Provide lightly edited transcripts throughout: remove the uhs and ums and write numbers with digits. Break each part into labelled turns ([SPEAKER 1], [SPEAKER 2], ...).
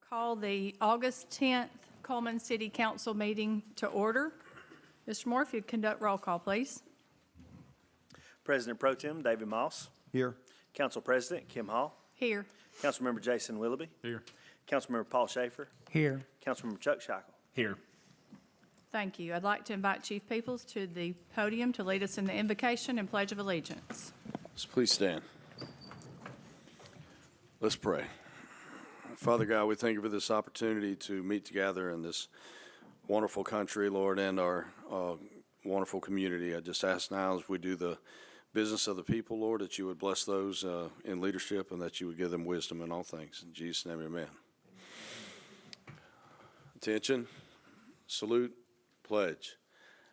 [SPEAKER 1] Call the August 10th Cullman City Council meeting to order. Mr. Moore, if you'd conduct roll call, please.
[SPEAKER 2] President Pro Tem David Moss.
[SPEAKER 3] Here.
[SPEAKER 2] Council President Kim Hall.
[SPEAKER 1] Here.
[SPEAKER 2] Councilmember Jason Willoughby.
[SPEAKER 3] Here.
[SPEAKER 2] Councilmember Paul Schaefer.
[SPEAKER 3] Here.
[SPEAKER 2] Councilmember Chuck Scheichel.
[SPEAKER 3] Here.
[SPEAKER 1] Thank you. I'd like to invite Chief Peoples to the podium to lead us in the invocation and Pledge of Allegiance.
[SPEAKER 4] So please stand. Let's pray. Father God, we thank you for this opportunity to meet together in this wonderful country, Lord, and our wonderful community. I just ask now as we do the business of the people, Lord, that you would bless those in leadership and that you would give them wisdom in all things. In Jesus' name, amen. Attention, salute, pledge.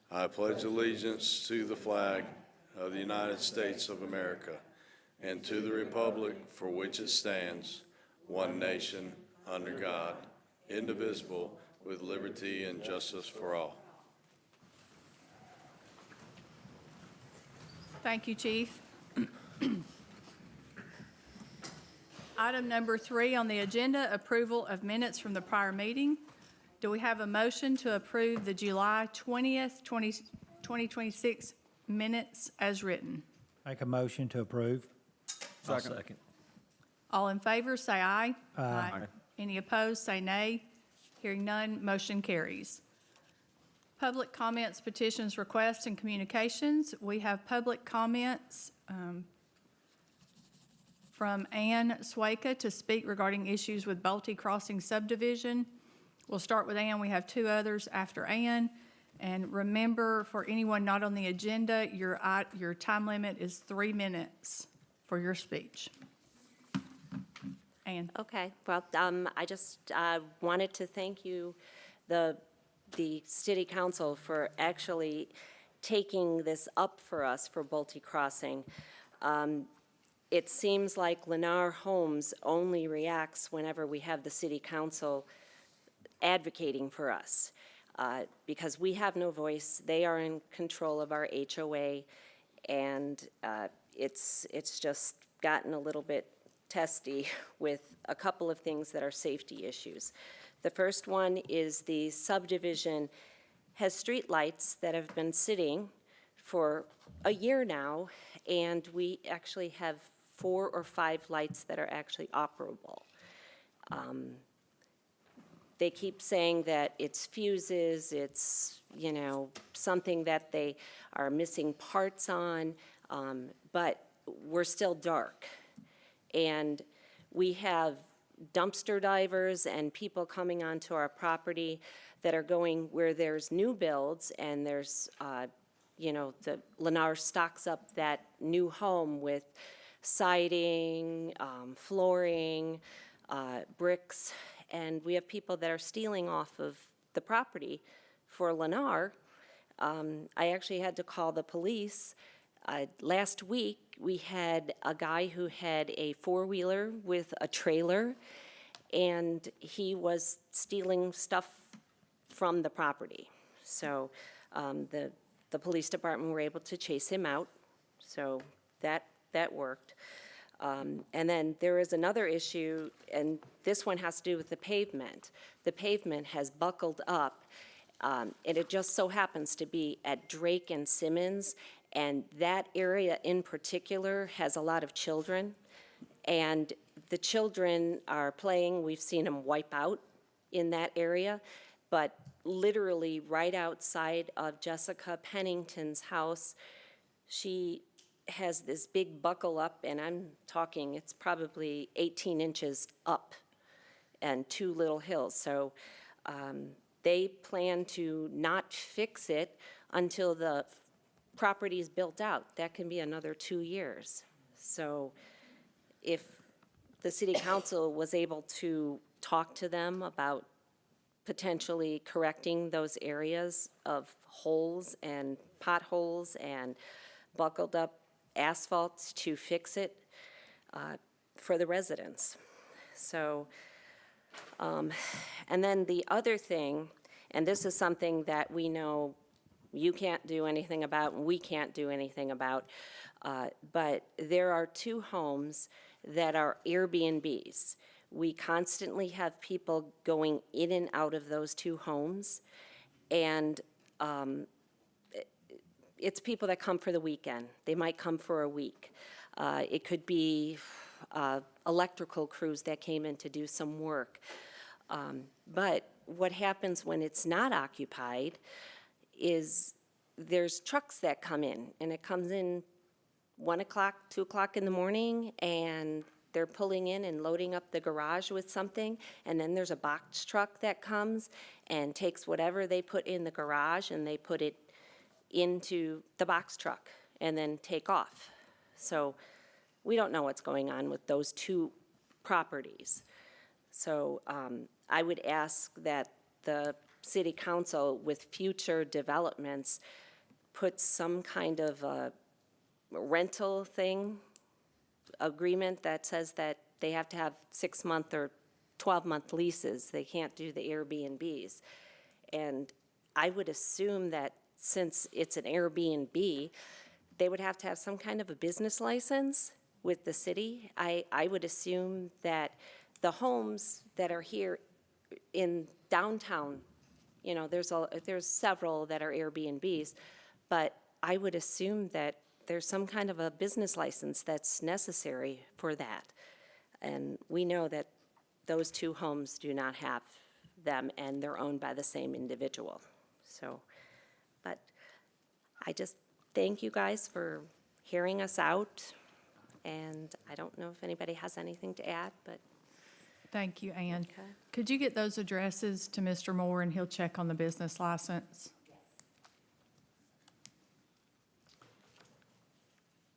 [SPEAKER 4] I pledge allegiance to the flag of the United States of America and to the republic for which it stands, one nation, under God, indivisible, with liberty and justice for all.
[SPEAKER 1] Thank you, Chief. Item number 3 on the agenda, approval of minutes from the prior meeting. Do we have a motion to approve the July 20th, 2026 minutes as written?
[SPEAKER 5] Make a motion to approve.
[SPEAKER 3] Second.
[SPEAKER 1] All in favor, say aye.
[SPEAKER 5] Aye.
[SPEAKER 1] Any opposed, say nay. Hearing none, motion carries. Public comments, petitions, requests, and communications. We have public comments from Ann Swayka to speak regarding issues with Bolte Crossing subdivision. We'll start with Ann. We have 2 others after Ann. And remember, for anyone not on the agenda, your time limit is 3 minutes for your speech. Ann.
[SPEAKER 6] Okay, well, I just wanted to thank you, the City Council, for actually taking this up for us for Bolte Crossing. It seems like Lennar Homes only reacts whenever we have the City Council advocating for us, because we have no voice. They are in control of our HOA, and it's just gotten a little bit testy with a couple of things that are safety issues. The first one is the subdivision has street lights that have been sitting for a year now, and we actually have 4 or 5 lights that are actually operable. They keep saying that it's fuses, it's, something that they are missing parts on, but we're still dark. And we have dumpster divers and people coming onto our property that are going where there's new builds, and there's, the Lennar stocks up that new home with siding, flooring, bricks, and we have people that are stealing off of the property for Lennar. I actually had to call the police. Last week, we had a guy who had a 4-wheeler with a trailer, and he was stealing stuff from the property. So the police department were able to chase him out, so that worked. And then there is another issue, and this one has to do with the pavement. The pavement has buckled up, and it just so happens to be at Drake and Simmons, and that area in particular has a lot of children, and the children are playing. We've seen them wipe out in that area, but literally right outside of Jessica Pennington's house, she has this big buckle up, and I'm talking, it's probably 18 inches up and 2 little hills. So they plan to not fix it until the property is built out. That can be another 2 years. So if the City Council was able to talk to them about potentially correcting those areas of holes and potholes and buckled up asphalt to fix it for the residents. So, and then the other thing, and this is something that we know you can't do anything about and we can't do anything about, but there are 2 homes that are Airbnbs. We constantly have people going in and out of those two homes, and it's people that come for the weekend. They might come for a week. It could be electrical crews that came in to do some work. But what happens when it's not occupied is there's trucks that come in, and it comes in 1 o'clock, 2 o'clock in the morning, and they're pulling in and loading up the garage with something, and then there's a box truck that comes and takes whatever they put in the garage and they put it into the box truck and then take off. So we don't know what's going on with those two properties. So I would ask that the city council, with future developments, put some kind of a rental thing, agreement that says that they have to have 6-month or 12-month leases. They can't do the Airbnbs. And I would assume that since it's an Airbnb, they would have to have some kind of a business license with the city. I would assume that the homes that are here in downtown, you know, there's several that are Airbnbs, but I would assume that there's some kind of a business license that's necessary for that. And we know that those two homes do not have them, and they're owned by the same individual. So, but I just thank you guys for hearing us out, and I don't know if anybody has anything to add, but.
[SPEAKER 1] Thank you, Ann.
[SPEAKER 6] Okay.
[SPEAKER 1] Could you get those addresses to Mr. Moore, and he'll check on the business license?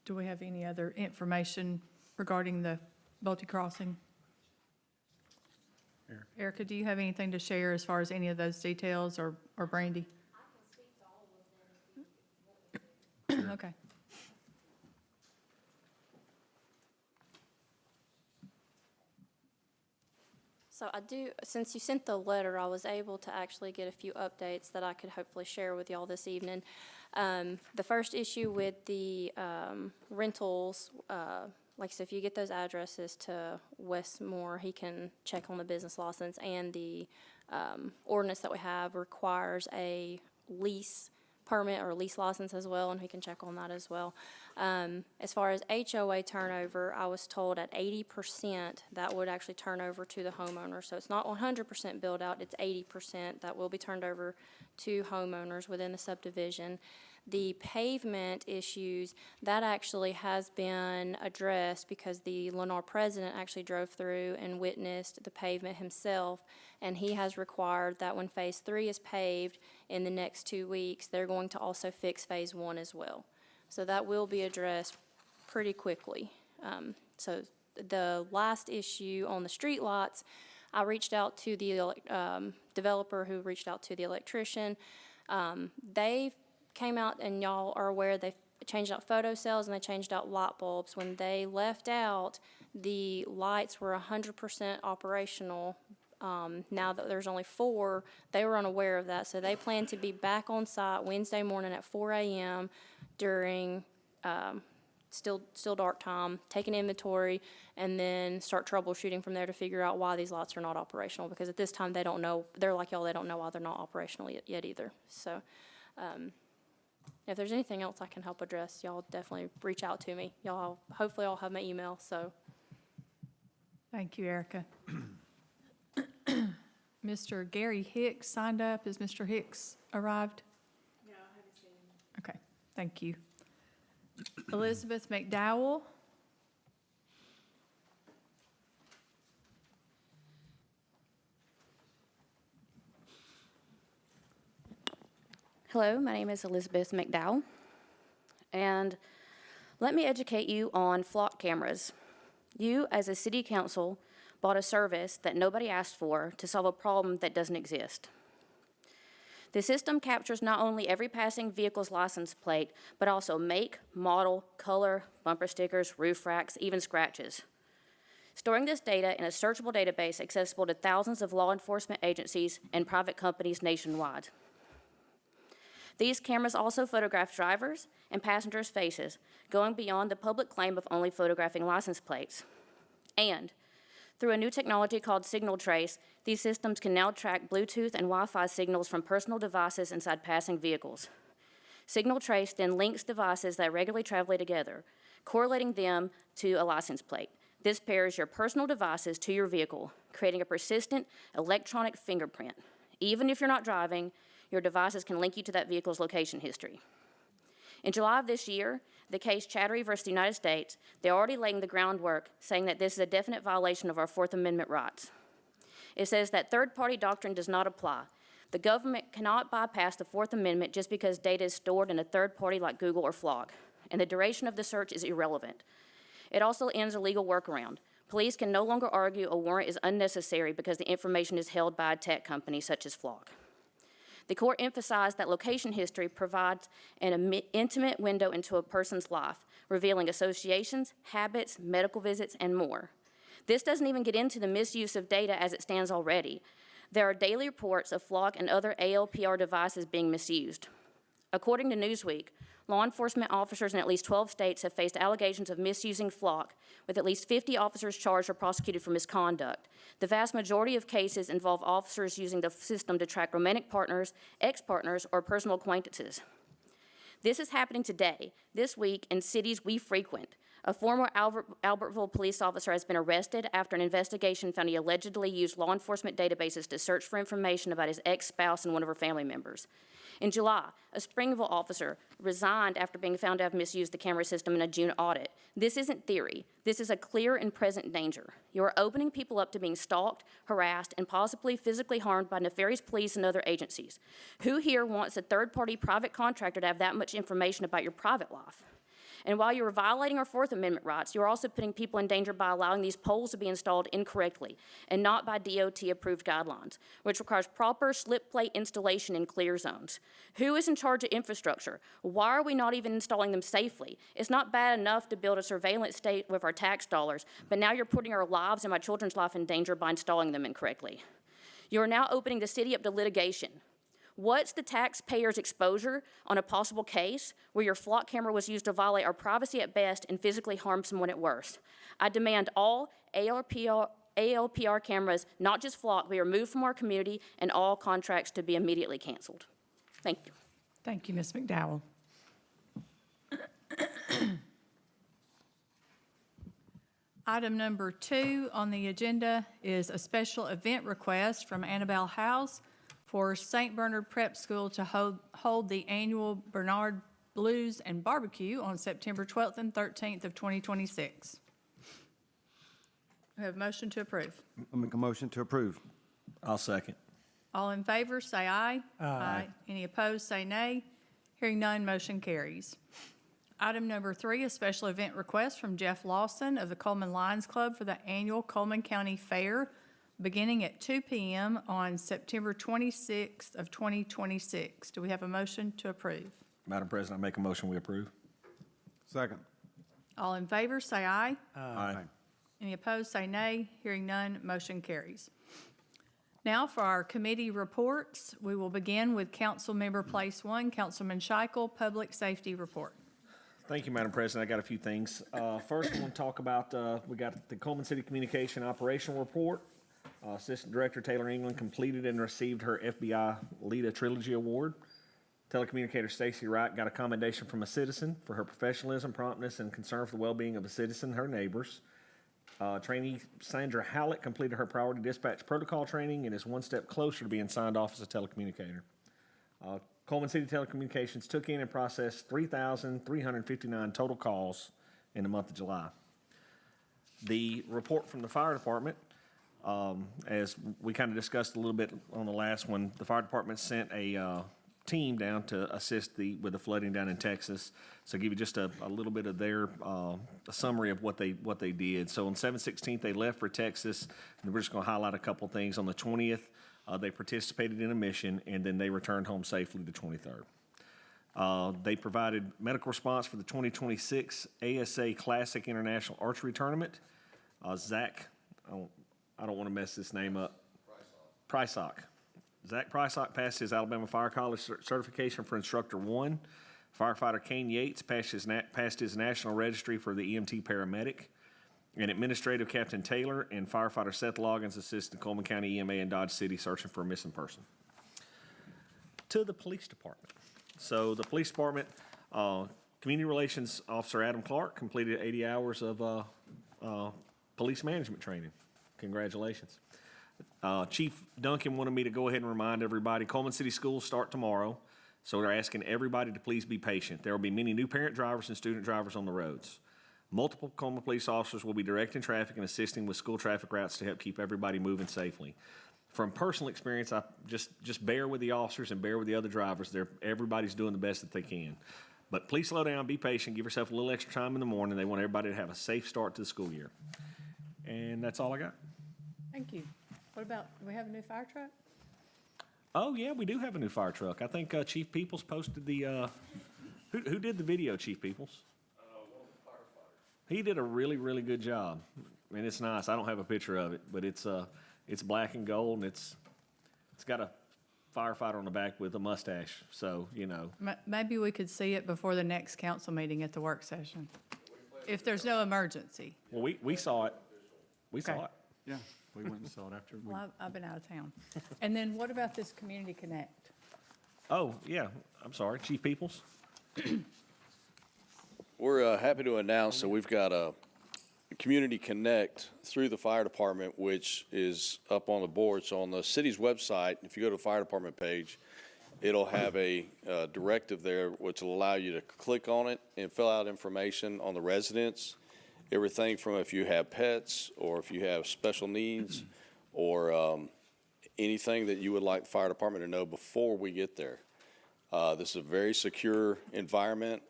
[SPEAKER 1] Do we have any other information regarding the Bolte Crossing? Erica, do you have anything to share as far as any of those details, or Brandy?
[SPEAKER 3] I can speak to all of them.
[SPEAKER 1] Okay.
[SPEAKER 3] So I do, since you sent the letter, I was able to actually get a few updates that I could hopefully share with y'all this evening. The first issue with the rentals, like I said, if you get those addresses to Westmore, he can check on the business license, and the ordinance that we have requires a lease permit or lease license as well, and he can check on that as well. As far as HOA turnover, I was told at 80% that would actually turn over to the homeowner. So it's not 100% build out, it's 80% that will be turned over to homeowners within the subdivision. The pavement issues, that actually has been addressed because the Lennar president actually drove through and witnessed the pavement himself, and he has required that when Phase 3 is paved in the next 2 weeks, they're going to also fix Phase 1 as well. So that will be addressed pretty quickly. So the last issue on the street lots, I reached out to the developer who reached out to the electrician. They came out, and y'all are aware, they changed out photo cells and they changed out light bulbs. When they left out, the lights were 100% operational. Now that there's only 4, they were unaware of that, so they plan to be back on site Wednesday morning at 4 a.m. during still dark time, take an inventory, and then start troubleshooting from there to figure out why these lights are not operational, because at this time they don't know. They're like y'all, they don't know why they're not operational yet either. So if there's anything else I can help address, y'all definitely reach out to me. Y'all hopefully all have my email, so.
[SPEAKER 1] Thank you, Erica. Mr. Gary Hicks signed up. Has Mr. Hicks arrived?
[SPEAKER 7] No, I haven't seen him.
[SPEAKER 1] Okay, thank you. Elizabeth McDowell.
[SPEAKER 7] Hello, my name is Elizabeth McDowell, and let me educate you on flock cameras. You, as a city council, bought a service that nobody asked for to solve a problem that doesn't exist. The system captures not only every passing vehicle's license plate, but also make, model, color, bumper stickers, roof racks, even scratches. Storing this data in a searchable database accessible to thousands of law enforcement agencies and private companies nationwide. These cameras also photograph drivers and passengers' faces, going beyond the public claim of only photographing license plates. And Through a new technology called Signal Trace, these systems can now track Bluetooth and Wi-Fi signals from personal devices inside passing vehicles. Signal Trace then links devices that regularly travel together, correlating them to a license plate. This pairs your personal devices to your vehicle, creating a persistent electronic fingerprint. Even if you're not driving, your devices can link you to that vehicle's location history. In July of this year, the case Chattery versus the United States, they're already laying the groundwork, saying that this is a definite violation of our Fourth Amendment rights. It says that third-party doctrine does not apply. The government cannot bypass the Fourth Amendment just because data is stored in a third party like Google or Flock, and the duration of the search is irrelevant. It also ends a legal workaround. Police can no longer argue a warrant is unnecessary because the information is held by a tech company such as Flock. The court emphasized that location history provides an intimate window into a person's life, revealing associations, habits, medical visits, and more. This doesn't even get into the misuse of data as it stands already. There are daily reports of Flock and other ALPR devices being misused. According to Newsweek, law enforcement officers in at least 12 states have faced allegations of misusing Flock, with at least 50 officers charged or prosecuted for misconduct. The vast majority of cases involve officers using the system to track romantic partners, ex-partners, or personal acquaintances. This is happening today, this week, in cities we frequent. A former Albertville police officer has been arrested after an investigation found he allegedly used law enforcement databases to search for information about his ex-spouse and one of her family members. In July, a Springville officer resigned after being found to have misused the camera system in a June audit. This isn't theory. This is a clear and present danger. You are opening people up to being stalked, harassed, and possibly physically harmed by nefarious police and other agencies. Who here wants a third-party private contractor to have that much information about your private life? And while you are violating our Fourth Amendment rights, you are also putting people in danger by allowing these poles to be installed incorrectly and not by DOT-approved guidelines, which requires proper slip plate installation in clear zones. Who is in charge of infrastructure? Why are we not even installing them safely? It's not bad enough to build a surveillance state with our tax dollars, but now you're putting our lives and my children's life in danger by installing them incorrectly. You are now opening the city up to litigation. What's the taxpayer's exposure on a possible case where your Flock camera was used to violate our privacy at best and physically harm someone at worst? I demand all ALPR cameras, not just Flock, be removed from our community and all contracts to be immediately canceled. Thank you.
[SPEAKER 1] Thank you, Ms. McDowell. Item number 2 on the agenda is a special event request from Annabelle House for St. Bernard Prep School to hold the annual Bernard Blues and Barbecue on September 12th and 13th of 2026. We have a motion to approve.
[SPEAKER 8] I'll make a motion to approve.
[SPEAKER 2] I'll second.
[SPEAKER 1] All in favor, say aye.
[SPEAKER 5] Aye.
[SPEAKER 1] Any opposed, say nay. Hearing none, motion carries. Item number 3, a special event request from Jeff Lawson of the Cullman Lions Club for the annual Cullman County Fair, beginning at 2 p.m. on September 26th of 2026. Do we have a motion to approve?
[SPEAKER 2] Madam President, I make a motion we approve.
[SPEAKER 8] Second.
[SPEAKER 1] All in favor, say aye.
[SPEAKER 2] Aye.
[SPEAKER 1] Any opposed, say nay. Hearing none, motion carries. Now for our committee reports, we will begin with Council Member Place 1, Councilman Scheichel, Public Safety Report.
[SPEAKER 2] Thank you, Madam President. I got a few things. First, I want to talk about, we got the Cullman City Communication Operational Report. Assistant Director Taylor England completed and received her FBI LEDA Trilogy Award. Telecommunicator Stacy Wright got a commendation from a citizen for her professionalism, promptness, and concern for the well-being of the citizen and her neighbors. Trainee Sandra Hallett completed her priority dispatch protocol training and is one step closer to being signed off as a telecommunicator. Cullman City Telecommunications took in and processed 3,359 total calls in the month of July. The report from the fire department, as we kind of discussed a little bit on the last one, the fire department sent a team down to assist with the flooding down in Texas. So give you just a little bit of their a summary of what they did. So on 7/16 they left for Texas, and we're just going to highlight a couple things. On the 20th, they participated in a mission, and then they returned home safely the 23rd. They provided medical response for the 2026 ASA Classic International Archery Tournament. Zach, I don't want to mess this name up. Prysock. Zach Prysock passed his Alabama Fire College certification for Instructor 1. Firefighter Kane Yates passed his National Registry for the EMT Paramedic. and Administrative Captain Taylor and Firefighter Seth Loggins assisted Cullman County EMA in Dodge City searching for a missing person. To the police department. So the police department, Community Relations Officer Adam Clark completed 80 hours of police management training. Congratulations. Chief Duncan wanted me to go ahead and remind everybody, Cullman City Schools start tomorrow, so they're asking everybody to please be patient. There will be many new parent drivers and student drivers on the roads. Multiple Cullman police officers will be directing traffic and assisting with school traffic routes to help keep everybody moving safely. From personal experience, I just bear with the officers and bear with the other drivers. Everybody's doing the best that they can. But please slow down, be patient, give yourself a little extra time in the morning. They want everybody to have a safe start to the school year. And that's all I got.
[SPEAKER 1] Thank you. What about, do we have a new fire truck?
[SPEAKER 2] Oh, yeah, we do have a new fire truck. I think Chief Peoples posted the, who did the video, Chief Peoples? One of the firefighters. He did a really, really good job. I mean, it's nice. I don't have a picture of it, but it's black and gold, and it's got a firefighter on the back with a mustache, so, you know.
[SPEAKER 1] Maybe we could see it before the next council meeting at the work session, if there's no emergency.
[SPEAKER 2] Well, we saw it. We saw
[SPEAKER 1] Okay.
[SPEAKER 2] it.
[SPEAKER 8] Yeah, we went and saw it after.
[SPEAKER 1] Well, I've been out of town. And then what about this Community Connect?
[SPEAKER 2] Oh, yeah, I'm sorry, Chief Peoples?
[SPEAKER 4] We're happy to announce that we've got a Community Connect through the fire department, which is up on the board. So on the city's website, if you go to the fire department page, it'll have a directive there which will allow you to click on it and fill out information on the residents. Everything from if you have pets or if you have special needs or anything that you would like the fire department to know before we get there. This is a very secure environment.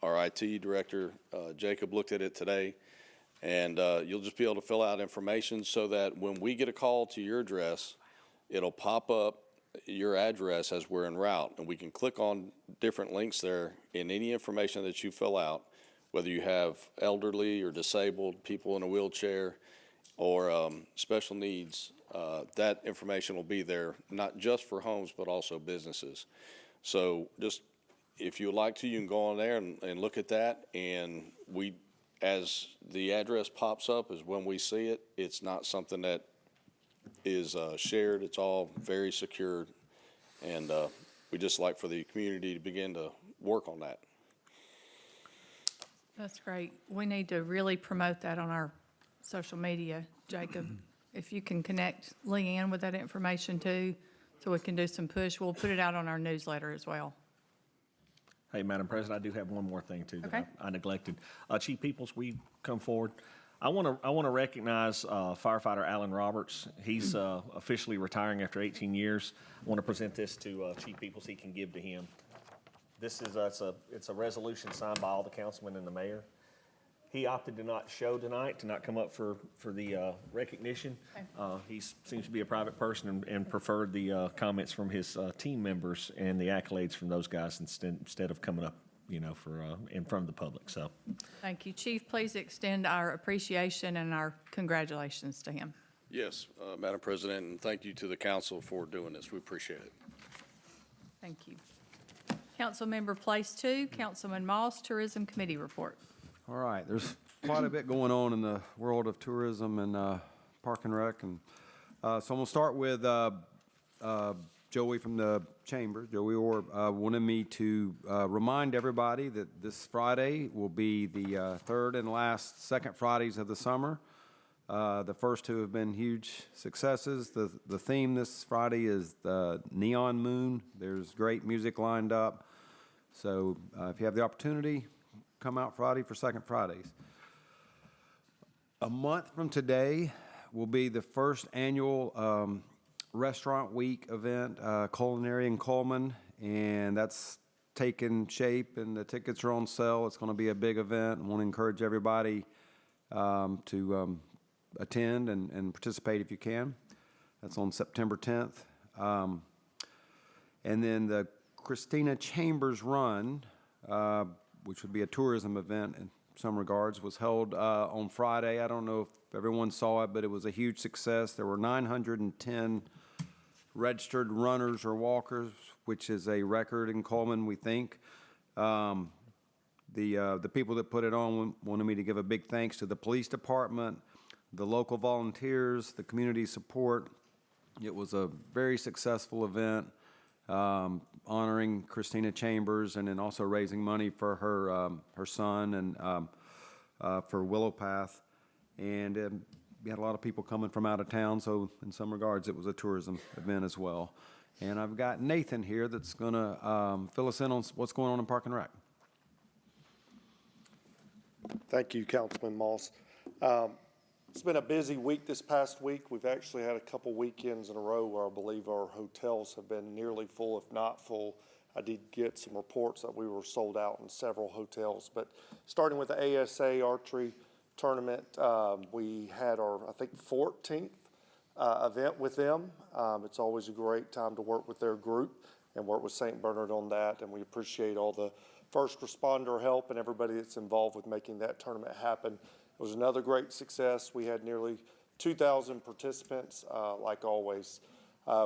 [SPEAKER 4] Our IT director, Jacob, looked at it today, and you'll just be able to fill out information so that when we get a call to your address, it'll pop up your address as we're en route, and we can click on different links there in any information that you fill out, whether you have elderly or disabled, people in a wheelchair, or special needs. That information will be there, not just for homes, but also businesses. So just, if you would like to, you can go on there and look at that, and as the address pops up is when we see it. It's not something that is shared. It's all very secured, and we just like for the community to begin to work on that.
[SPEAKER 1] That's great. We need to really promote that on our social media, Jacob. If you can connect Leanne with that information too, so we can do some push. We'll put it out on our newsletter as well.
[SPEAKER 2] Hey, Madam President, I do have one more thing too that
[SPEAKER 1] Okay.
[SPEAKER 2] I neglected. Chief Peoples, we come forward. I want to recognize firefighter Alan Roberts. He's officially retiring after 18 years. I want to present this to Chief Peoples. He can give to him. This is it's a resolution signed by all the councilmen and the mayor. He opted to not show tonight, to not come up for the recognition. He seems to be a private person and preferred the comments from his team members and the accolades from those guys instead of coming up, you know, for in front of the public. So,
[SPEAKER 1] Thank you. Chief, please extend our appreciation and our congratulations to him.
[SPEAKER 4] Yes, Madam President, and thank you to the council for doing this. We appreciate it.
[SPEAKER 1] Thank you. Councilmember Place Two, Councilman Moss, Tourism Committee Report.
[SPEAKER 8] All right, there's quite a bit going on in the world of tourism and Park and Rec. And so I'm going to start with Joey from the Chamber. Joey Orr wanted me to remind everybody that this Friday will be the third and last second Fridays of the summer. The first two have been huge successes. The theme this Friday is the Neon Moon. There's great music lined up. So if you have the opportunity, come out Friday for second Fridays. A month from today will be the first annual Restaurant Week event, Culinary in Cullman, and that's taken shape and the tickets are on sale. It's going to be a big event. I want to encourage everybody to attend and participate if you can. That's on September 10th. And then the Christina Chambers Run, which would be a tourism event in some regards, was held on Friday. I don't know if everyone saw it, but it was a huge success. There were 910 registered runners or walkers, which is a record in Cullman, we think. The people that put it on wanted me to give a big thanks to the police department, the local volunteers, the community support. It was a very successful event, honoring Christina Chambers and then also raising money for her son and for Willow Path. And we had a lot of people coming from out of town, so in some regards, it was a tourism event as well. And I've got Nathan here that's going to fill us in on what's going on in Park and Rec.
[SPEAKER 9] Thank you, Councilman Moss. It's been a busy week this past week. We've actually had a couple weekends in a row where I believe our hotels have been nearly full, if not full. I did get some reports that we were sold out in several hotels. But starting with the ASA Archery Tournament, we had our, I think, 14th event with them. It's always a great time to work with their group and work with St. Bernard on that. And we appreciate all the first responder help and everybody that's involved with making that tournament happen. It was another great success. We had nearly 2,000 participants, like always.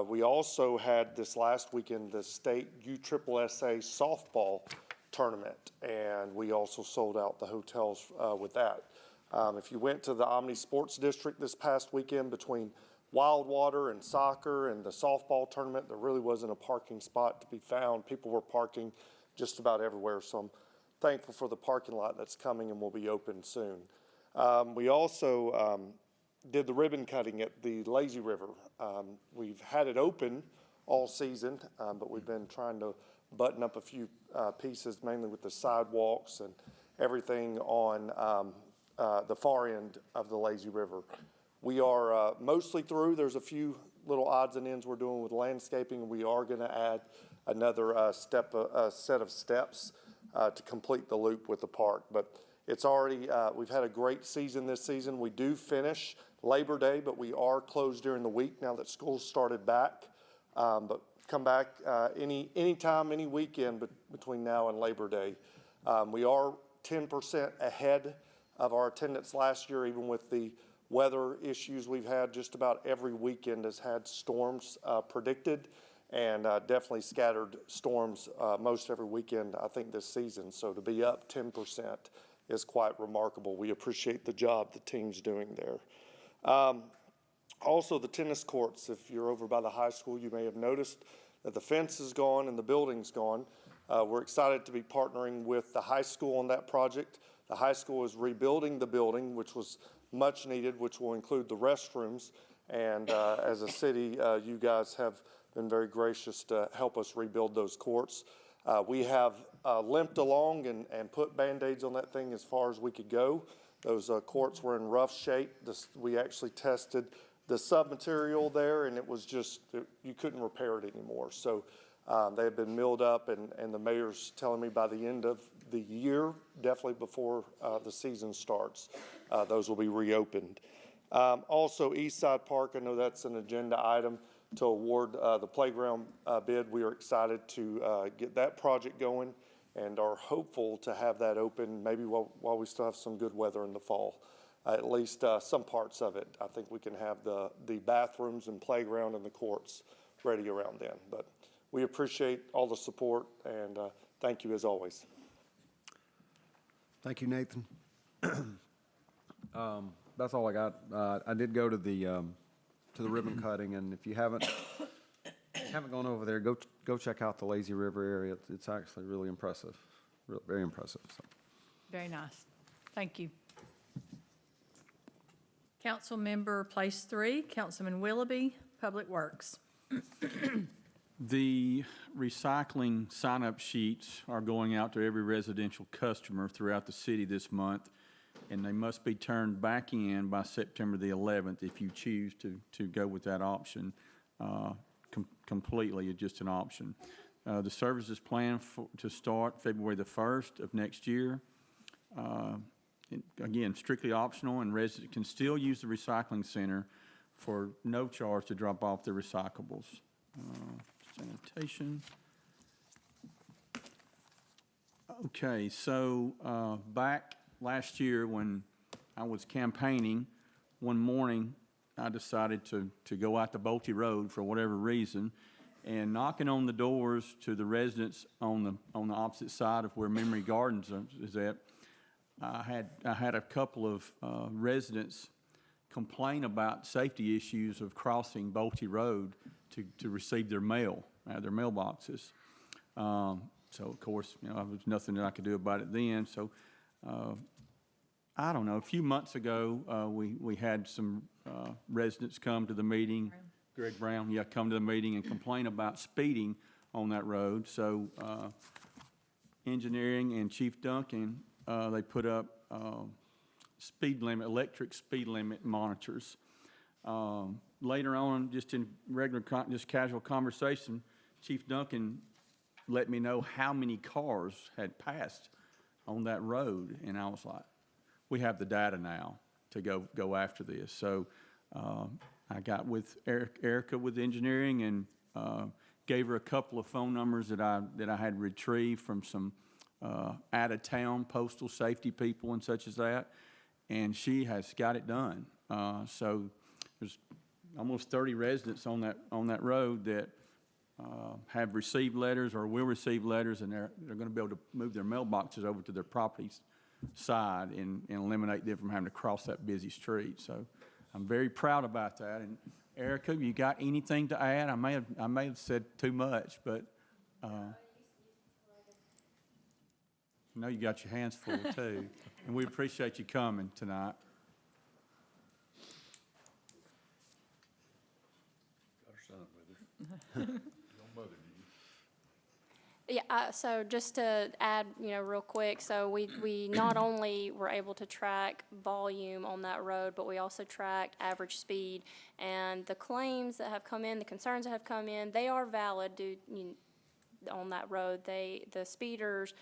[SPEAKER 9] We also had this last weekend the state USSSA softball tournament, and we also sold out the hotels with that. If you went to the Omni Sports District this past weekend between Wildwater and soccer and the softball tournament, there really wasn't a parking spot to be found. People were parking just about everywhere, so I'm thankful for the parking lot that's coming and will be open soon. We also did the ribbon cutting at the Lazy River. We've had it open all season, but we've been trying to button up a few pieces, mainly with the sidewalks and everything on the far end of the Lazy River. We are mostly through. There's a few little odds and ends we're doing with landscaping. We are going to add another set of steps to complete the loop with the park. But it's already, we've had a great season this season. We do finish Labor Day, but we are closed during the week now that school's started back. But come back any time, any weekend between now and Labor Day. We are 10% ahead of our attendance last year, even with the weather issues we've had. Just about every weekend has had storms predicted, and definitely scattered storms most every weekend, I think, this season. So to be up 10% is quite remarkable. We appreciate the job the team's doing there. Also, the tennis courts, if you're over by the high school, you may have noticed that the fence is gone and the building's gone. We're excited to be partnering with the high school on that project. The high school is rebuilding the building, which was much needed, which will include the restrooms. And as a city, you guys have been very gracious to help us rebuild those courts. We have limped along and put Band-Aids on that thing as far as we could go. Those courts were in rough shape. We actually tested the sub-material there, and it was just, you couldn't repair it anymore. So they have been milled up, and the mayor's telling me by the end of the year, definitely before the season starts, those will be reopened. Also, East Side Park, I know that's an agenda item to award the playground bid. We are excited to get that project going and are hopeful to have that open maybe while we still have some good weather in the fall. At least some parts of it. I think we can have the bathrooms and playground and the courts ready around then. But we appreciate all the support, and thank you as always.
[SPEAKER 8] Thank you, Nathan. That's all I got. I did go to the ribbon cutting, and if you haven't gone over there, go check out the Lazy River area. It's actually really impressive, very impressive. So.
[SPEAKER 1] Very nice. Thank you. Council Member Place 3, Councilman Willoughby, Public Works.
[SPEAKER 10] The recycling sign-up sheets are going out to every residential customer throughout the city this month, and they must be turned back in by September the 11th if you choose to go with that option. Completely, it's just an option. The service is planned to start February the 1st of next year. Again, strictly optional, and residents can still use the recycling center for no charge to drop off their recyclables. Sanitation. Okay, so back last year when I was campaigning, one morning I decided to go out to Bolte Road for whatever reason, and knocking on the doors to the residents on the opposite side of where Memory Gardens is at. I had a couple of residents complain about safety issues of crossing Bolte Road to receive their mail, their mailboxes. So of course, there was nothing that I could do about it then. So I don't know. A few months ago, we had some residents come to the meeting. Greg Brown, come to the meeting and complain about speeding on that road. So engineering and Chief Duncan, they put up speed limit, electric speed limit monitors. Later on, just in regular, just casual conversation, Chief Duncan let me know how many cars had passed on that road, and I was like, we have the data now to go after this. So I got with Erica with engineering and gave her a couple of phone numbers that I had retrieved from some out-of-town postal safety people and such as that, and she has got it done. So there's almost 30 residents on that road that have received letters or will receive letters, and they're going to be able to move their mailboxes over to their property's side and eliminate them from having to cross that busy street. So I'm very proud about that. And Erica, you got anything to add? I may have said too much, but I know you got your hands full too, and we appreciate you coming tonight.
[SPEAKER 3] Yeah, so just to add, real quick, so we not only were able to track volume on that road, but we also tracked average speed. And the claims that have come in, the concerns that have come in, they are valid on that road. The speeders,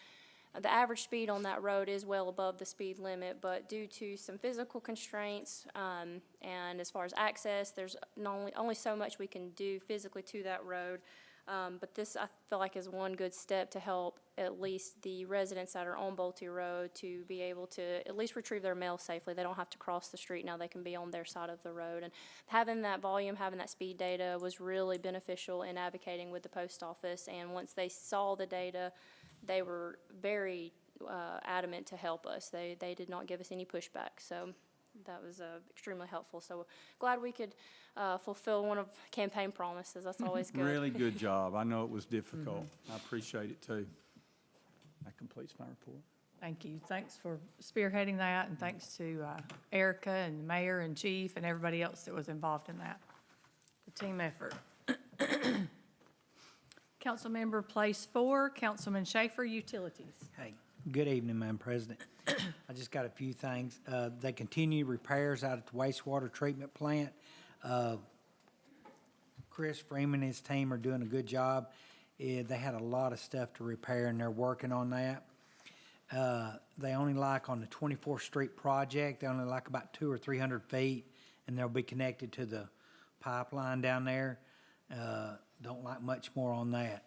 [SPEAKER 3] the average speed on that road is well above the speed limit, but due to some physical constraints, and as far as access, there's only so much we can do physically to that road. But this, I feel like, is one good step to help at least the residents that are on Bolte Road to be able to at least retrieve their mail safely. They don't have to cross the street now. They can be on their side of the road. And having that volume, having that speed data was really beneficial in advocating with the post office. And once they saw the data, they were very adamant to help us. They did not give us any pushback. So that was extremely helpful. So glad we could fulfill one of campaign promises. That's always good.
[SPEAKER 10] Really good job. I know it was difficult. I appreciate it too. That completes my report.
[SPEAKER 1] Thank you. Thanks for spearheading that, and thanks to Erica and the mayor and chief and everybody else that was involved in that. The team effort. Councilmember Place 4, Councilman Schaefer, Utilities.
[SPEAKER 5] Hey, good evening, Madam President. I just got a few things. They continue repairs out at the wastewater treatment plant. Chris Freeman and his team are doing a good job. They had a lot of stuff to repair, and they're working on that. They only like on the 24th Street project, they only like about 200 or 300 feet, and they'll be connected to the pipeline down there. Don't like much more on that.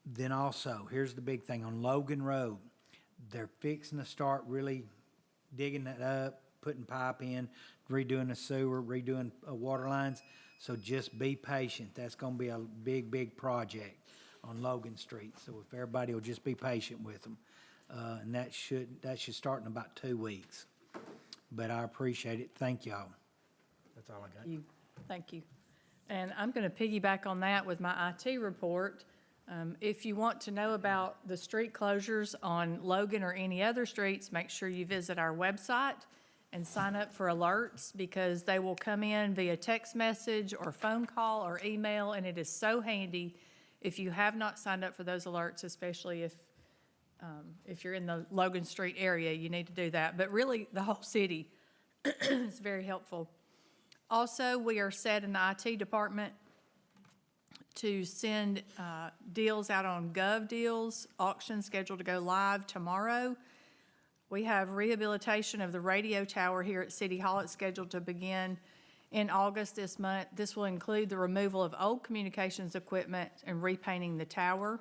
[SPEAKER 5] Then also, here's the big thing, on Logan Road, they're fixing to start really digging that up, putting pipe in, redoing the sewer, redoing water lines. So just be patient. That's going to be a big, big project on Logan Street. So if everybody will just be patient with them. And that should start in about 2 weeks. But I appreciate it. Thank y'all. That's all I got.
[SPEAKER 1] Thank you. And I'm going to piggyback on that with my IT report. If you want to know about the street closures on Logan or any other streets, make sure you visit our website and sign up for alerts, because they will come in via text message or phone call or email, and it is so handy if you have not signed up for those alerts, especially if you're in the Logan Street area, you need to do that. But really, the whole city is very helpful. Also, we are set in the IT department to send deals out on Gov Deals, auction scheduled to go live tomorrow. We have rehabilitation of the radio tower here at City Hall. It's scheduled to begin in August this month. This will include the removal of old communications equipment and repainting the tower.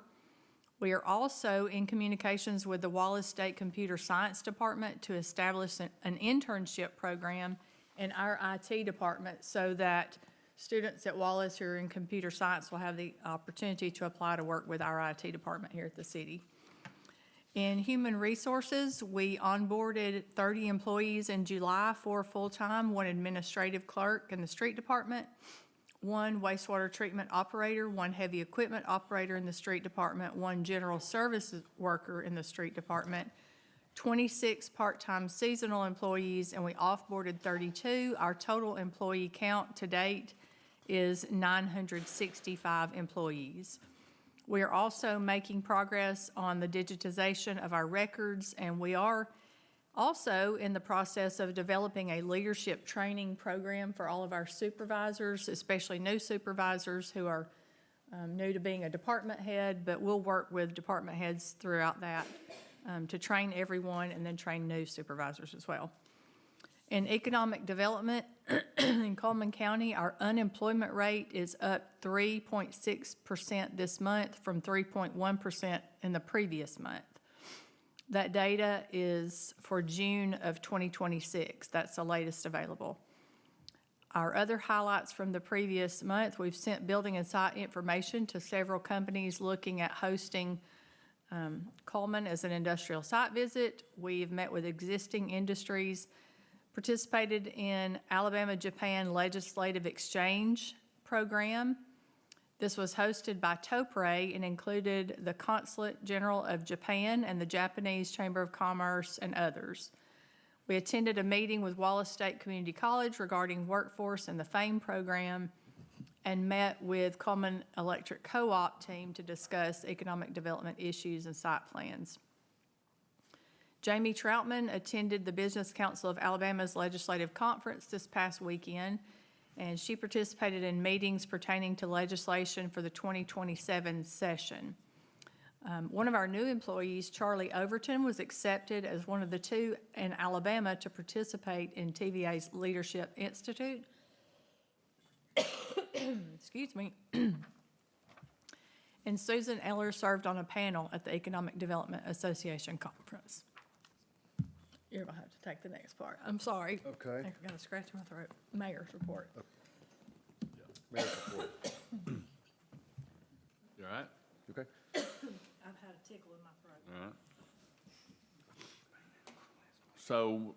[SPEAKER 1] We are also in communications with the Wallace State Computer Science Department to establish an internship program in our IT department so that Students at Wallace who are in computer science will have the opportunity to apply to work with our IT department here at the city. In human resources, we onboarded 30 employees in July, 4 full-time, 1 administrative clerk in the street department, 1 wastewater treatment operator, 1 heavy equipment operator in the street department, 1 general services worker in the street department, 26 part-time seasonal employees, and we off-boarded 32. Our total employee count to date is 965 employees. We are also making progress on the digitization of our records, and we are also in the process of developing a leadership training program for all of our supervisors, especially new supervisors who are new to being a department head, but we'll work with department heads throughout that to train everyone and then train new supervisors as well. In economic development in Cullman County, our unemployment rate is up 3.6% this month from 3.1% in the previous month. That data is for June of 2026. That's the latest available. Our other highlights from the previous month, we've sent building and site information to several companies looking at hosting Cullman as an industrial site visit. We've met with existing industries, participated in Alabama-Japan Legislative Exchange Program. This was hosted by TOPRE and included the Consulate General of Japan and the Japanese Chamber of Commerce and others. We attended a meeting with Wallace State Community College regarding workforce and the FAME program and met with Cullman Electric Co-op team to discuss economic development issues and site plans. Jamie Troutman attended the Business Council of Alabama's legislative conference this past weekend, and she participated in meetings pertaining to legislation for the 2027 session. One of our new employees, Charlie Overton, was accepted as one of the 2 in Alabama to participate in TVA's Leadership Institute. Excuse me. And Susan Eller served on a panel at the Economic Development Association conference. You're gonna have to take the next part. I'm sorry.
[SPEAKER 11] Okay.
[SPEAKER 1] I think I got a scratch in my throat. Mayor's report.
[SPEAKER 11] Mayor's report.
[SPEAKER 12] You all right?
[SPEAKER 11] Okay.
[SPEAKER 1] I've had a tickle in my throat.
[SPEAKER 12] All right. So,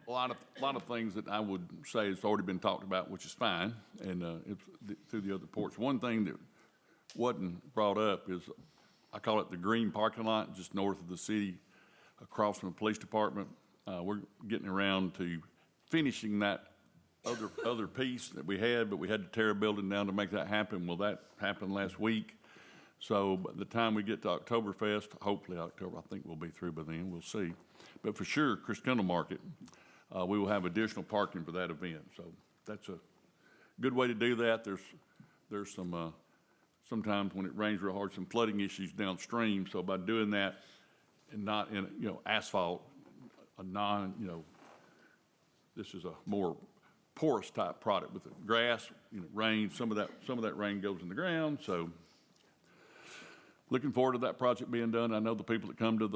[SPEAKER 12] a lot of things that I would say has already been talked about, which is fine, and through the other reports. One thing that wasn't brought up is, I call it the green parking lot, just north of the city, across from the police department. We're getting around to finishing that other piece that we had, but we had to tear a building down to make that happen. Well, that happened last week. So by the time we get to Oktoberfest, hopefully October, I think we'll be through by then, we'll see. But for sure, Christina Market, we will have additional parking for that event. So that's a good way to do that. There's some, sometimes when it rains real hard, some flooding issues downstream. So by doing that and not in, asphalt, a non, this is a more porous type product with the grass, rain, some of that rain goes in the ground. So looking forward to that project being done. I know the people that come to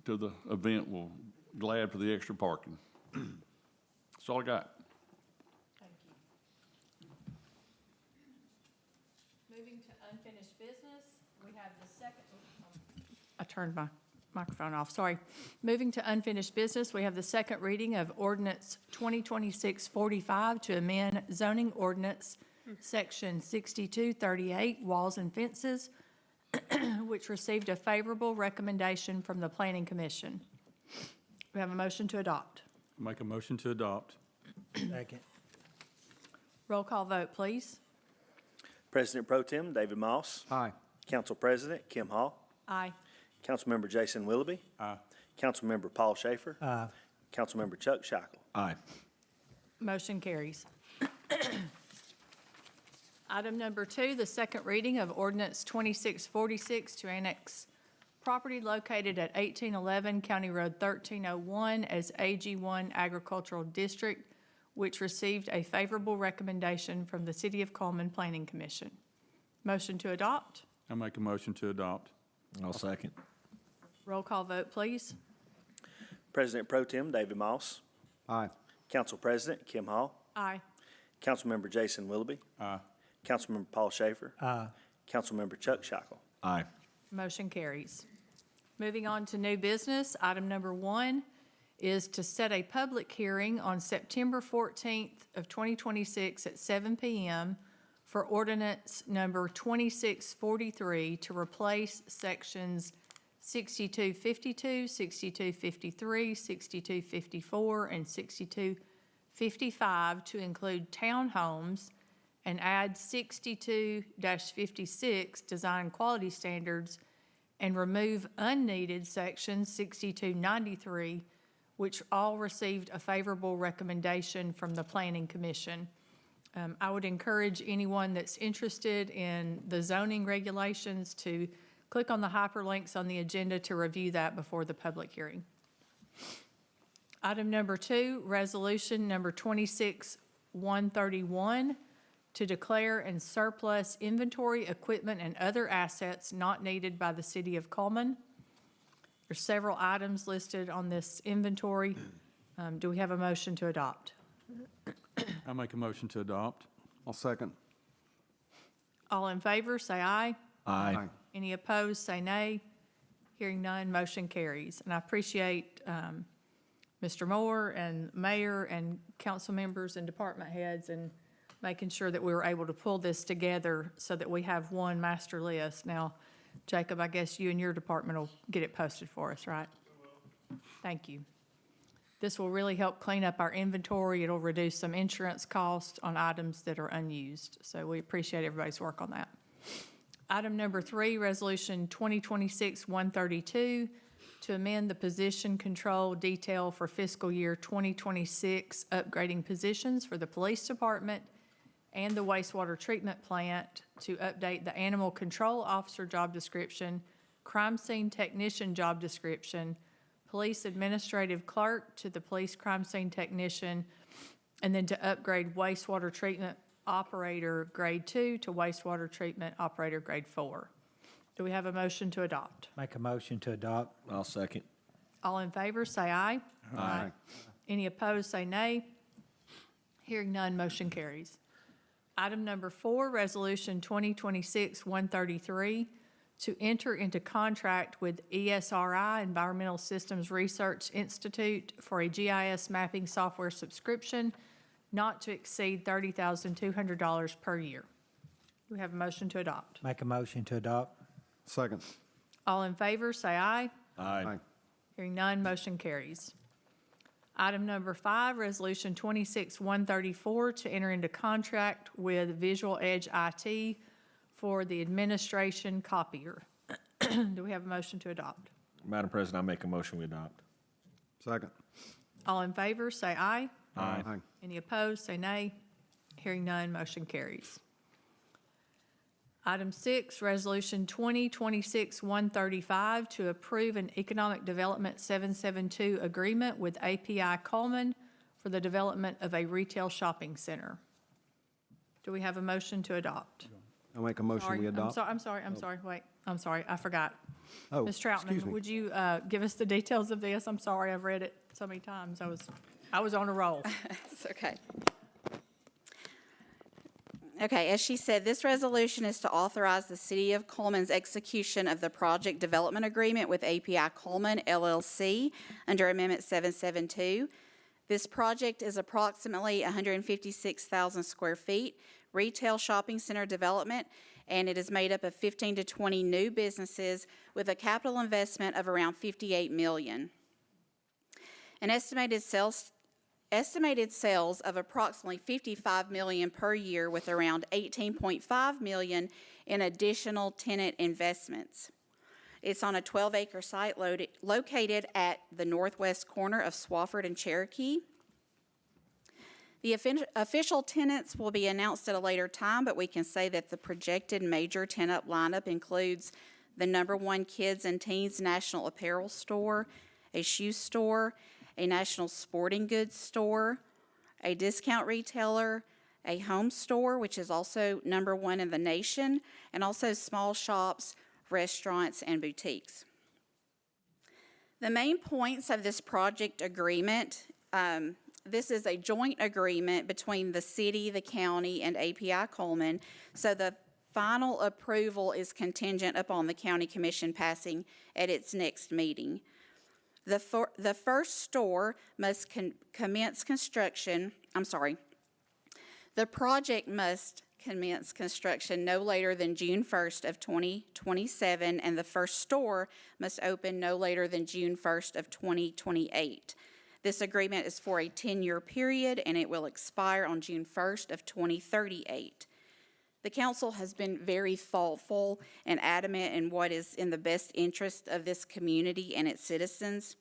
[SPEAKER 12] the event will be glad for the extra parking. That's all I got.
[SPEAKER 1] Thank you. Moving to unfinished business, we have the second, I turned my microphone off, sorry. Moving to unfinished business, we have the second reading of ordinance 2026-45 to amend zoning ordinance section 6238, walls and fences, which received a favorable recommendation from the Planning Commission. We have a motion to adopt.
[SPEAKER 10] Make a motion to adopt.
[SPEAKER 5] Second.
[SPEAKER 1] Roll call vote, please.
[SPEAKER 13] President Pro Tem David Moss.
[SPEAKER 5] Aye.
[SPEAKER 13] Council President Kim Hall.
[SPEAKER 1] Aye.
[SPEAKER 13] Councilmember Jason Willoughby.
[SPEAKER 10] Aye.
[SPEAKER 13] Councilmember Paul Schaefer.
[SPEAKER 5] Aye.
[SPEAKER 13] Councilmember Chuck Scheichel.
[SPEAKER 2] Aye.
[SPEAKER 1] Motion carries. Item number 2, the second reading of ordinance 2646 to annex property located at 1811 County Road 1301 as AG1 Agricultural District, which received a favorable recommendation from the City of Cullman Planning Commission. Motion to adopt.
[SPEAKER 10] I make a motion to adopt.
[SPEAKER 2] I'll second.
[SPEAKER 1] Roll call vote, please.
[SPEAKER 13] President Pro Tem David Moss.
[SPEAKER 8] Aye.
[SPEAKER 13] Council President Kim Hall.
[SPEAKER 1] Aye.
[SPEAKER 13] Councilmember Jason Willoughby.
[SPEAKER 10] Aye.
[SPEAKER 13] Councilmember Paul Schaefer.
[SPEAKER 5] Aye.
[SPEAKER 13] Councilmember Chuck Scheikel.
[SPEAKER 2] Aye.
[SPEAKER 1] Motion carries. Moving on to new business, item number 1 is to set a public hearing on September 14th of 2026 at 7 p.m. for ordinance number 2643 to replace sections 6252, 6253, 6254, and 6255 to include townhomes and add 62-56 design quality standards and remove unneeded section 6293, which all received a favorable recommendation from the Planning Commission. I would encourage anyone that's interested in the zoning regulations to click on the hyperlinks on the agenda to review that before the public hearing. Item number 2, resolution number 26131, to declare and surplus inventory, equipment, and other assets not needed by the city of Cullman. There's several items listed on this inventory. Do we have a motion to adopt?
[SPEAKER 10] I make a motion to adopt.
[SPEAKER 8] I'll second.
[SPEAKER 1] All in favor, say aye.
[SPEAKER 2] Aye.
[SPEAKER 1] Any opposed, say nay. Hearing none, motion carries. And I appreciate Mr. Moore and Mayor and council members and department heads and making sure that we were able to pull this together so that we have one master list. Now, Jacob, I guess you and your department will get it posted for us, right? Thank you. This will really help clean up our inventory. It'll reduce some insurance costs on items that are unused. So we appreciate everybody's work on that. Item number 3, resolution 2026-132, to amend the position control detail for fiscal year 2026, upgrading positions for the police department and the wastewater treatment plant to update the animal control officer job description, crime scene technician job description, police administrative clerk to the police crime scene technician, and then to upgrade wastewater treatment operator grade 2 to wastewater treatment operator grade 4. Do we have a motion to adopt?
[SPEAKER 5] Make a motion to adopt.
[SPEAKER 2] I'll second.
[SPEAKER 1] All in favor, say aye.
[SPEAKER 2] Aye.
[SPEAKER 1] Any opposed, say nay. Hearing none, motion carries. Item number 4, resolution 2026-133, to enter into contract with ESRI, Environmental Systems Research Institute, for a GIS mapping software subscription not to exceed $30,200 per year. Do we have a motion to adopt?
[SPEAKER 5] Make a motion to adopt.
[SPEAKER 8] Second.
[SPEAKER 1] All in favor, say aye.
[SPEAKER 2] Aye.
[SPEAKER 1] Hearing none, motion carries. Item number 5, resolution 26-134, to enter into contract with Visual Edge IT for the administration copier. Do we have a motion to adopt?
[SPEAKER 2] Madam President, I make a motion we adopt.
[SPEAKER 8] Second.
[SPEAKER 1] All in favor, say aye.
[SPEAKER 2] Aye.
[SPEAKER 1] Any opposed, say nay. Hearing none, motion carries. Item 6, resolution 2026-135, to approve an economic development 772 agreement with API Cullman for the development of a retail shopping center. Do we have a motion to adopt?
[SPEAKER 8] I'll make a motion we adopt.
[SPEAKER 1] I'm sorry, wait, I'm sorry, I forgot.
[SPEAKER 8] Oh,
[SPEAKER 1] Ms. Troutman,
[SPEAKER 8] excuse me.
[SPEAKER 1] would you give us the details of this? I'm sorry, I've read it so many times. I was on a roll.
[SPEAKER 14] It's okay. Okay, as she said, this resolution is to authorize the City of Cullman's execution of the project development agreement with API Cullman LLC under Amendment 772. This project is approximately 156,000 square feet, retail shopping center development, and it is made up of 15 to 20 new businesses with a capital investment of around $58 million. An estimated sales of approximately $55 million per year, with around $18.5 million in additional tenant investments. It's on a 12-acre site located at the northwest corner of Swofford and Cherokee. The official tenants will be announced at a later time, but we can say that the projected major tenant lineup includes the #1 Kids and Teens National Apparel Store, a shoe store, a national sporting goods store, a discount retailer, a home store, which is also #1 in the nation, and also small shops, restaurants, and boutiques. The main points of this project agreement This is a joint agreement between the city, the county, and API Cullman. So the final approval is contingent upon the county commission passing at its next meeting. The first store must commence construction, the project must commence construction no later than June 1st of 2027, and the first store must open no later than June 1st of 2028. This agreement is for a 10-year period, and it will expire on June 1st of 2038. The council has been very thoughtful and adamant in what is in the best interest of this community and its citizens.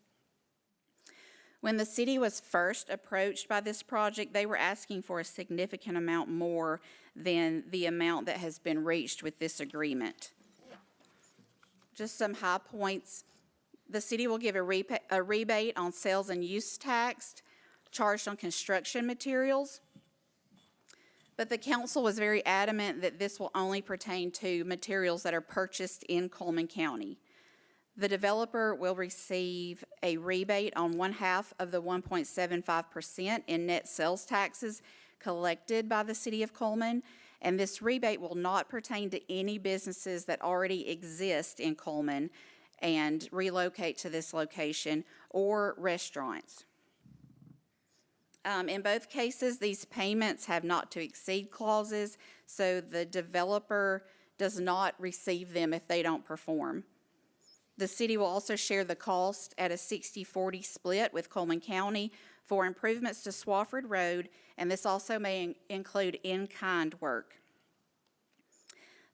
[SPEAKER 14] When the city was first approached by this project, they were asking for a significant amount more than the amount that has been reached with this agreement. Just some high points. The city will give a rebate on sales and use tax charged on construction materials. But the council was very adamant that this will only pertain to materials that are purchased in Cullman County. The developer will receive a rebate on 1/2 of the 1.75% in net sales taxes collected by the city of Cullman, and this rebate will not pertain to any businesses that already exist in Cullman and relocate to this location, or restaurants. In both cases, these payments have not to exceed clauses, so the developer does not receive them if they don't perform. The city will also share the cost at a 60-40 split with Cullman County for improvements to Swafford Road, and this also may include in-kind work.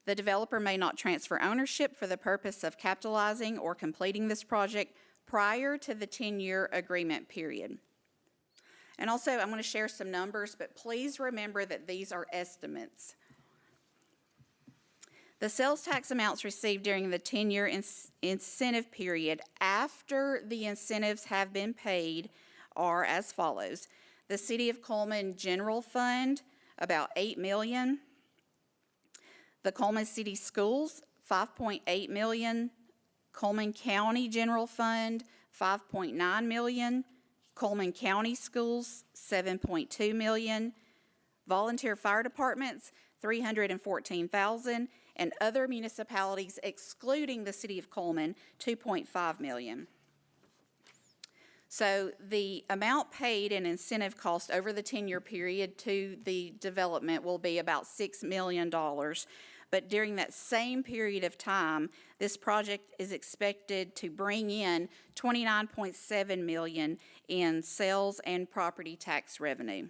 [SPEAKER 14] The developer may not transfer ownership for the purpose of capitalizing or completing this project prior to the 10-year agreement period. And also, I'm going to share some numbers, but please remember that these are estimates. The sales tax amounts received during the 10-year incentive period after the incentives have been paid are as follows. The City of Cullman General Fund, about $8 million. The Cullman City Schools, $5.8 million. Cullman County General Fund, $5.9 million. Cullman County Schools, $7.2 million. Volunteer fire departments, $314,000, and other municipalities excluding the City of Cullman, $2.5 million. So the amount paid in incentive cost over the 10-year period to the development will be about $6 million. But during that same period of time, this project is expected to bring in $29.7 million in sales and property tax revenue.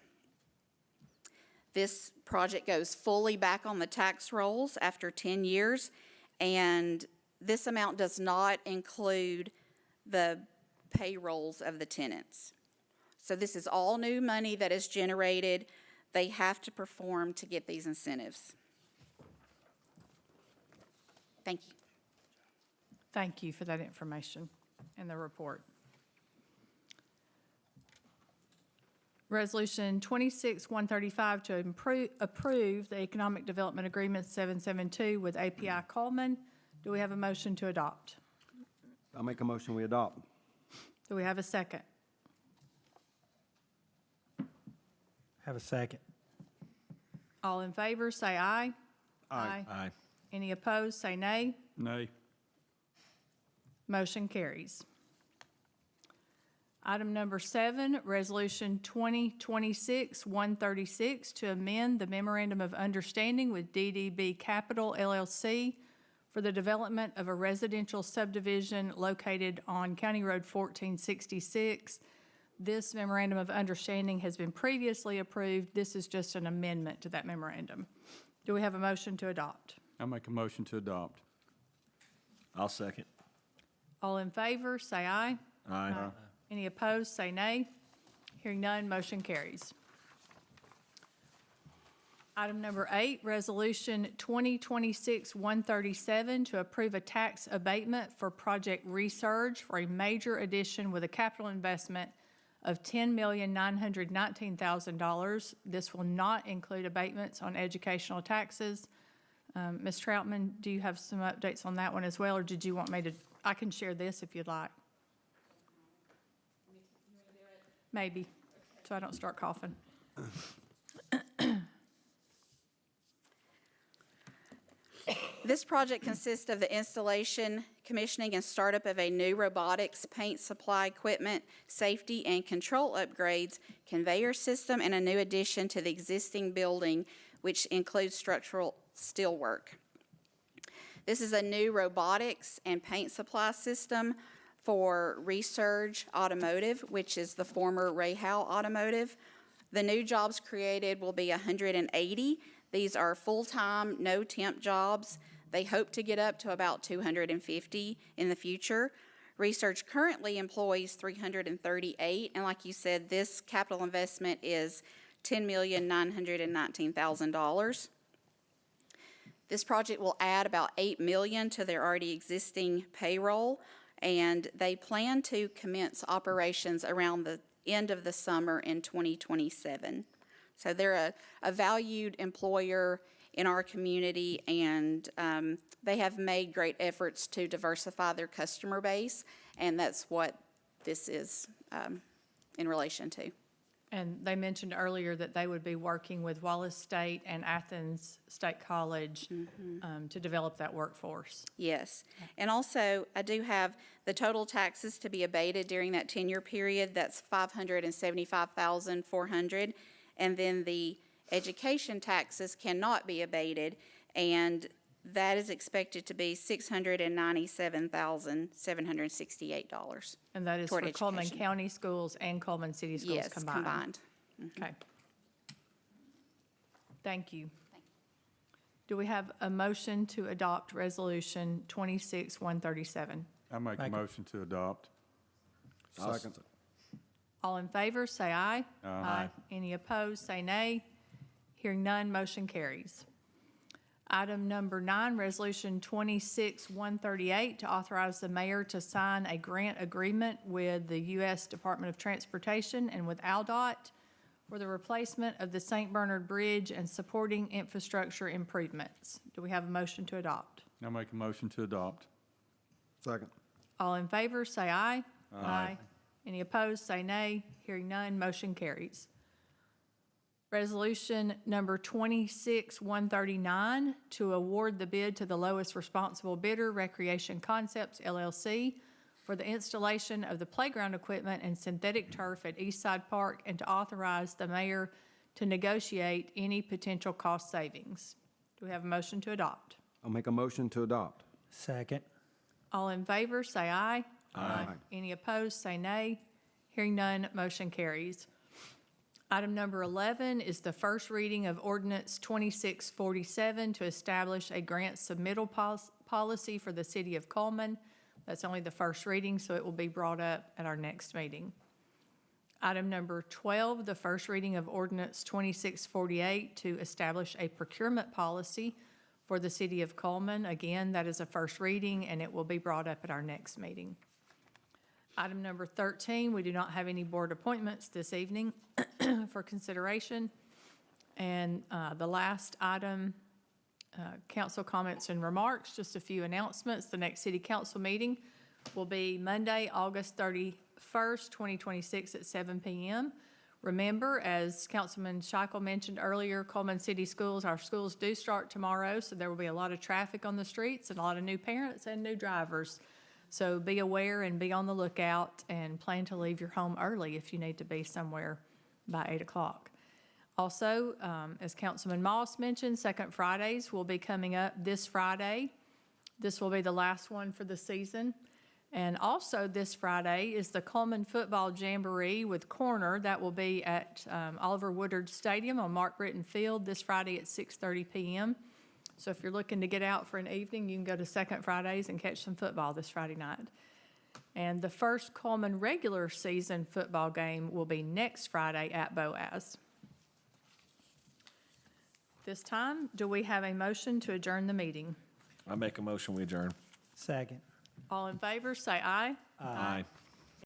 [SPEAKER 14] This project goes fully back on the tax rolls after 10 years, and this amount does not include the payrolls of the tenants. So this is all new money that is generated. They have to perform to get these incentives. Thank you.
[SPEAKER 1] Thank you for that information and the report. Resolution 26-135 to approve the Economic Development Agreement 772 with API Cullman. Do we have a motion to adopt?
[SPEAKER 8] I'll make a motion, we adopt.
[SPEAKER 1] Do we have a second?
[SPEAKER 5] Have a second.
[SPEAKER 1] All in favor, say aye.
[SPEAKER 2] Aye.
[SPEAKER 1] Any opposed, say nay.
[SPEAKER 10] Nay.
[SPEAKER 1] Motion carries. Item number 7, Resolution 2026-136 to amend the Memorandum of Understanding with DDB Capital LLC for the development of a residential subdivision located on County Road 1466. This Memorandum of Understanding has been previously approved. This is just an amendment to that memorandum. Do we have a motion to adopt?
[SPEAKER 10] I make a motion to adopt.
[SPEAKER 2] I'll second.
[SPEAKER 1] All in favor, say aye.
[SPEAKER 2] Aye.
[SPEAKER 1] Any opposed, say nay. Hearing none, motion carries. Item number 8, Resolution 2026-137 to approve a tax abatement for Project Resurge for a major addition with a capital investment of $10,919,000. This will not include abatements on educational taxes. Ms. Troutman, do you have some updates on that one as well, or did you want me to? I can share this if you'd like. Maybe. so I don't start coughing.
[SPEAKER 14] This project consists of the installation, commissioning, and startup of a new robotics, paint supply equipment, safety and control upgrades, conveyor system, and a new addition to the existing building, which includes structural steelwork. This is a new robotics and paint supply system for Resurge Automotive, which is the former Rahal Automotive. The new jobs created will be 180. These are full-time, no temp jobs. They hope to get up to about 250 in the future. Research currently employs 338, and like you said, this capital investment is $10,919,000. This project will add about $8 million to their already existing payroll, and they plan to commence operations around the end of the summer in 2027. So they're a valued employer in our community, and they have made great efforts to diversify their customer base, and that's what this is in relation to.
[SPEAKER 1] And they mentioned earlier that they would be working with Wallace State and Athens State College to develop that workforce.
[SPEAKER 14] Yes. And also, I do have the total taxes to be abated during that 10-year period. That's $575,400. And then the education taxes cannot be abated, and that is expected to be $697,768.
[SPEAKER 1] And that is for
[SPEAKER 14] toward
[SPEAKER 1] Cullman
[SPEAKER 14] education.
[SPEAKER 1] County Schools and Cullman City Schools
[SPEAKER 14] Yes,
[SPEAKER 1] combined.
[SPEAKER 14] combined.
[SPEAKER 1] Okay. Thank you. Do we have a motion to adopt Resolution 26-137?
[SPEAKER 10] I make a motion to adopt.
[SPEAKER 8] Second.
[SPEAKER 1] All in favor, say aye.
[SPEAKER 10] Aye.
[SPEAKER 1] Any opposed, say nay. Hearing none, motion carries. Item number 9, Resolution 26-138, to authorize the mayor to sign a grant agreement with the U.S. Department of Transportation and with ALDOT for the replacement of the St. Bernard Bridge and supporting infrastructure improvements. Do we have a motion to adopt?
[SPEAKER 10] I make a motion to adopt.
[SPEAKER 8] Second.
[SPEAKER 1] All in favor, say aye. Aye. Any opposed, say nay. Hearing none, motion carries. Resolution number 26-139, to award the bid to the lowest responsible bidder, Recreation Concepts, LLC, for the installation of the playground equipment and synthetic turf at Eastside Park, and to authorize the mayor to negotiate any potential cost savings. Do we have a motion to adopt?
[SPEAKER 8] I'll make a motion to adopt.
[SPEAKER 5] Second.
[SPEAKER 1] All in favor, say aye.
[SPEAKER 8] Aye.
[SPEAKER 1] Any opposed, say nay. Hearing none, motion carries. Item number 11 is the first reading of Ordinance 2647 to establish a grant submittal policy for the city of Cullman. That's only the first reading, so it will be brought up at our next meeting. Item number 12, the first reading of Ordinance 2648 to establish a procurement policy for the city of Cullman. Again, that is a first reading, and it will be brought up at our next meeting. Item number 13, we do not have any board appointments this evening for consideration. And the last item, council comments and remarks, just a few announcements. The next city council meeting will be Monday, August 31st, 2026 at 7 p.m. Remember, as Councilman Scheichel mentioned earlier, Cullman City Schools, our schools do start tomorrow, so there will be a lot of traffic on the streets and a lot of new parents and new drivers. So be aware and be on the lookout, and plan to leave your home early if you need to be somewhere by 8 o'clock. Also, as Councilman Moss mentioned, Second Fridays will be coming up this Friday. This will be the last one for the season. And also this Friday is the Cullman Football Jamboree with Corner. That will be at Oliver Woodard Stadium on Mark Britton Field this Friday at 6:30 p.m. So if you're looking to get out for an evening, you can go to Second Fridays and catch some football this Friday night. And the first Cullman regular season football game will be next Friday at Boaz. This time, do we have a motion to adjourn the meeting?
[SPEAKER 2] I make a motion, we adjourn.
[SPEAKER 5] Second.
[SPEAKER 1] All in favor, say aye.
[SPEAKER 2] Aye.